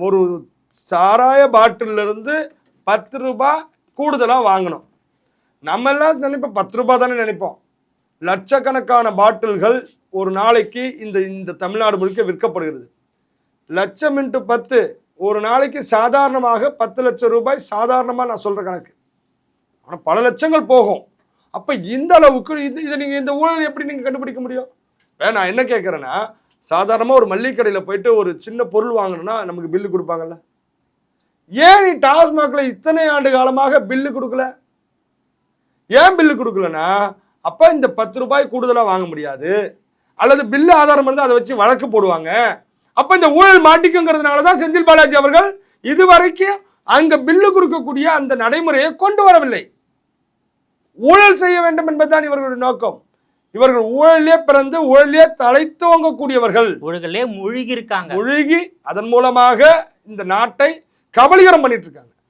ஒரு சாராய பாட்டில் இருந்து 10 ரூபாய் கூடுதலாக வாங்கணும். நம்ம எல்லாம் நினைப்போம் 10 ரூபாய் தானே நினைப்போம். லட்சக்கணக்கான பாட்டில்கள் ஒரு நாளைக்கு இந்த தமிழ்நாடு முழுக்க விற்கப்படுகிறது. லட்சம் × 10 ஒரு நாளைக்கு சாதாரணமாக 10 லட்சம் ரூபாய் சாதாரணமாக நான் சொல்கிற கணக்கு. ஆனால் பல லட்சங்கள் போகும். அப்போ இந்த அளவுக்கு இதை நீங்கள் இந்த ஊழல் எப்படி நீங்கள் கண்டுபிடிக்க முடியும்? நான் என்ன கேட்குறேன்னா, சாதாரணமாக ஒரு மளிகை கடையில் போயிட்டு ஒரு சின்ன பொருள் வாங்கணும்னா நமக்கு பில்லு கொடுப்பாங்கல்ல. ஏன் நீ டாஸ்மாக்ல இத்தனை ஆண்டு காலமாக பில்லு கொடுக்கல? ஏன் பில்லு கொடுக்கலன்னா, அப்போ இந்த 10 ரூபாய் கூடுதலாக வாங்க முடியாது, அல்லது பில்லு ஆதாரம் இருந்தால் அதை வச்சு வழக்கு போடுவாங்க. அப்போ இந்த ஊழல் மாட்டிக்குங்கிறதுனால தான் செந்தில் பாலாஜி அவர்கள் இதுவரைக்கும் அங்க பில்லு கொடுக்கக்கூடிய அந்த நடைமுறையை கொண்டு வரவில்லை. ஊழல் செய்ய வேண்டும் என்பதுதான் இவர்களுடைய நோக்கம். இவர்கள் ஊழலே பிறந்து ஊழலே தலைத்தோங்கக்கூடியவர்கள். ஊழலே மூழ்கி இருக்காங்க. மூழ்கி அதன் மூலமாக இந்த நாட்டை கபலீகரம் பண்ணிட்டு இருக்காங்க.